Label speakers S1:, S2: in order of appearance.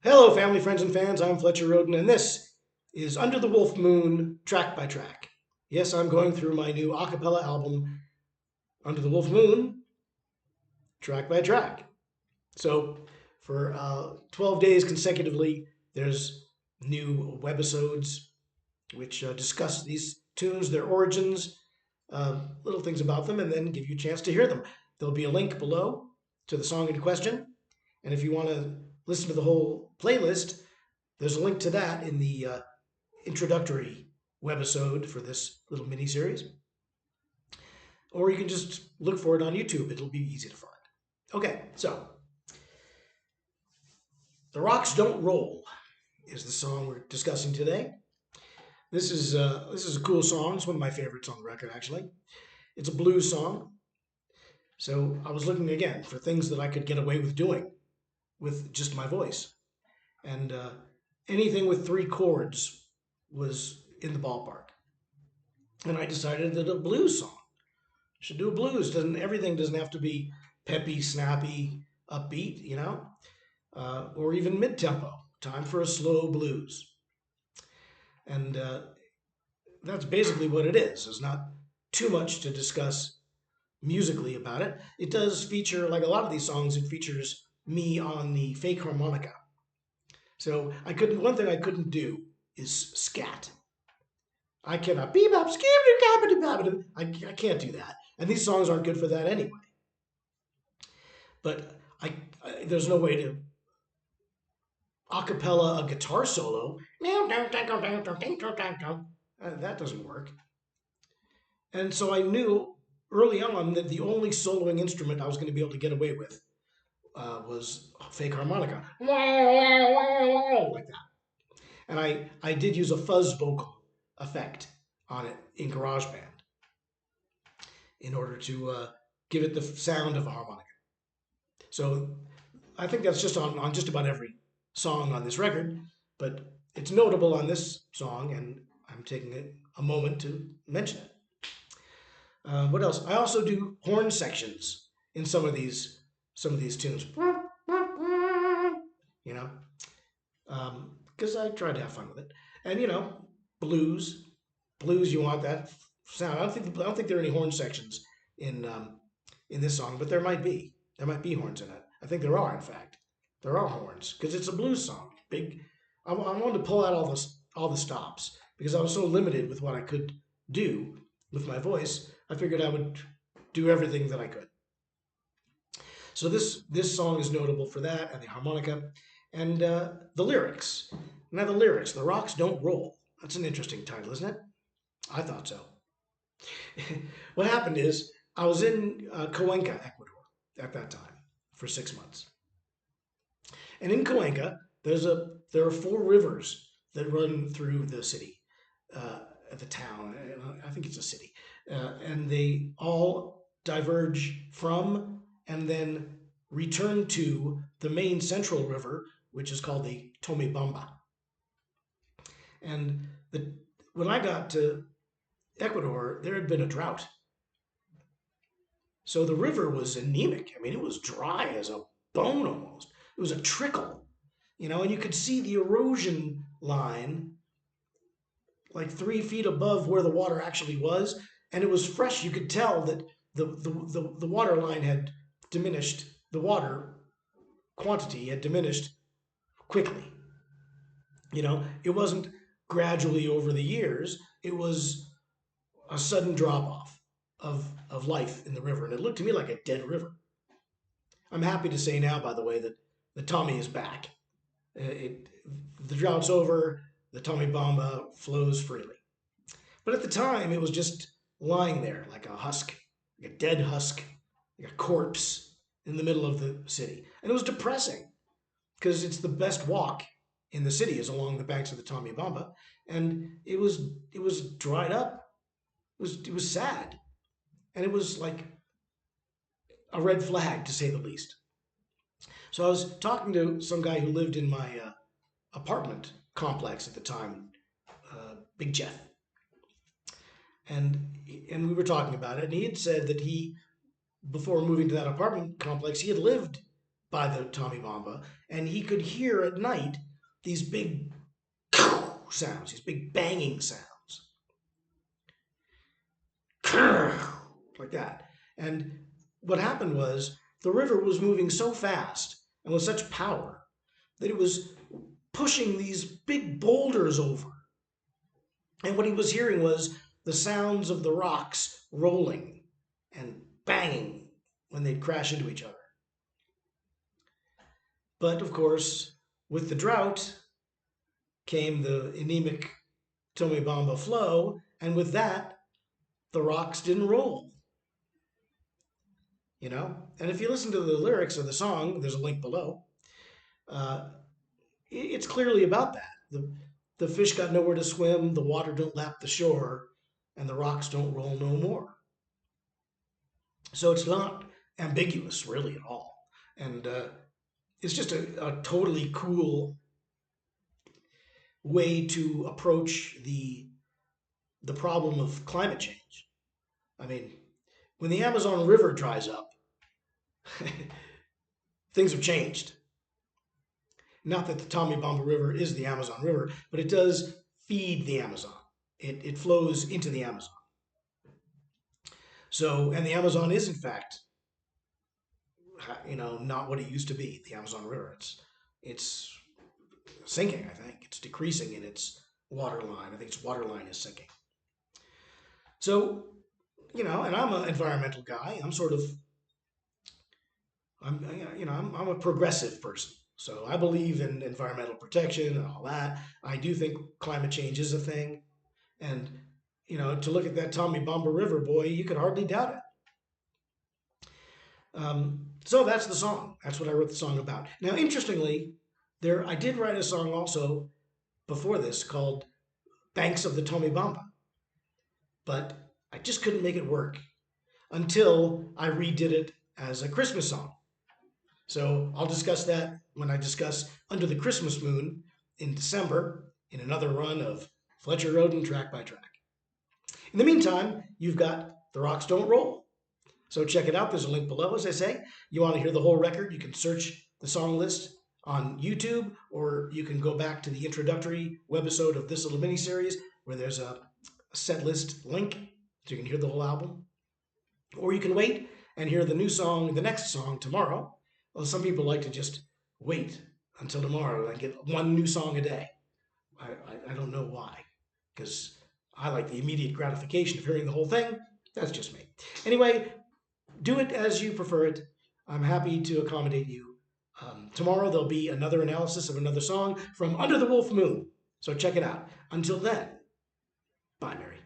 S1: Hello, family, friends, and fans. I'm Fletcher Rhoden, and this is Under the Wolf Moon, track by track. Yes, I'm going through my new a cappella album, Under the Wolf Moon, track by track. So, for 12 days consecutively, there's new webisodes which discuss these tunes, their origins, little things about them, and then give you a chance to hear them. There'll be a link below to the song in question, and if you want to listen to the whole playlist, there's a link to that in the introductory webisode for this little mini series, or you can just look for it on YouTube. It'll be easy to find. Okay, so "The Rocks Don't Roll" is the song we're discussing today. This is a cool song. It's one of my favorites on the record, actually. It's a blues song, so I was looking again for things that I could get away with doing with just my voice, and anything with three chords was in the ballpark. And I decided that a blues song should do a blues. Doesn't everything doesn't have to be peppy, snappy, upbeat, or even mid tempo. Time for a slow blues, and that's basically what it is. There's not too much to discuss musically about it. It does feature, like a lot of these songs, it features me on the fake harmonica. So I couldn't. One thing I couldn't do is scat. I cannot bebop skip. I can't do that, and these songs aren't good for that anyway. But there's no way to a cappella a guitar solo. That doesn't work. And so I knew early on that the only soloing instrument I was going to be able to get away with was fake harmonica, like that. And I did use a fuzz vocal effect on it in GarageBand in order to give it the sound of a harmonica. So I think that's just on just about every song on this record, but it's notable on this song, and I'm taking a moment to mention it. What else? I also do horn sections in some of these tunes, you know, because I try to have fun with it. And blues, blues. You want that sound. I don't think there are any horn sections in in this song, but there might be. There might be horns in it. I think there are, in fact. There are horns because it's a blues song. Big. I wanted to pull out all the stops because I was so limited with what I could do with my voice. I figured I would do everything that I could. So this song is notable for that and the harmonica and the lyrics. Now the lyrics, "The rocks don't roll." That's an interesting title, isn't it? I thought so. What happened is I was in Cuenca, Ecuador, at that time for 6 months. And in Cuenca, there are four rivers that run through the city, the town. I think it's a city, and they all diverge from and then return to the main central river, which is called the Tomebamba. And when I got to Ecuador, there had been a drought, so the river was anemic. I mean, it was dry as a bone almost. It was a trickle, and you could see the erosion line like 3 feet above where the water actually was, and it was fresh. You could tell that the water line had diminished. The water quantity had diminished quickly. It wasn't gradually over the years. It was a sudden drop off of life in the river, and it looked to me like a dead river. I'm happy to say now, by the way, that the Tommy is back. It the drought's over. The Tommy Bamba flows freely. But at the time, it was just lying there like a husk, like a dead husk, like a corpse in the middle of the city, and it was depressing because it's the best walk in the city is along the banks of the Tommy Bamba, and it was dried up. It was sad, and it was like a red flag to say the least. So I was talking to some guy who lived in my apartment complex at the time, Big Jeff, and and we were talking about it, and he had said that he, before moving to that apartment complex, he had lived by the Tommy Bamba, and he could hear at night these big sounds, these big banging sounds, like that. And what happened was the river was moving so fast and with such power that it was pushing these big boulders over. And what he was hearing was the sounds of the rocks rolling and banging when they'd crash into each other. But of course, with the drought came the anemic Tomebamba flow, and with that, the rocks didn't roll. You know, and if you listen to the lyrics of the song, there's a link below. Uh, it's clearly about that. The fish got nowhere to swim, the water don't lap the shore, and the rocks don't roll no more. So it's not ambiguous really at all, and it's just a totally cool way to approach the problem of climate change. I mean, when the Amazon River dries up, things have changed. Not that the Tommy Bamba River is the Amazon River, but it does feed the Amazon. It flows into the Amazon. So, and the Amazon is in fact, not what it used to be. The Amazon River, it's sinking. I think it's decreasing in its water line. I think its water line is sinking. So, and I'm an environmental guy. I'm a progressive person. So I believe in environmental protection and all that. I do think climate change is a thing. And, to look at that Tommy Bamba River, boy, you could hardly doubt it. So that's the song. That's what I wrote the song about. Now, interestingly, I did write a song also before this called Banks of the Tommy Bamba. But I just couldn't make it work until I redid it as a Christmas song. So I'll discuss that when I discuss Under the Christmas Moon in December in another run of Fletcher Rhoden track by track. In the meantime, you've got The Rocks Don't Roll. So check it out. There's a link below, as I say. You want to hear the whole record, you can search the song list on YouTube, or you can go back to the introductory webisode of this little mini-series where there's a set list link so you can hear the whole album. Or you can wait and hear the next song tomorrow. Well, some people like to just wait until tomorrow and get one new song a day. I don't know why, because I like the immediate gratification of hearing the whole thing. That's just me. Anyway, do it as you prefer it. I'm happy to accommodate you. Tomorrow there'll be another analysis of another song from Under the Wolf Moon. So check it out. Until then, bye, Mary.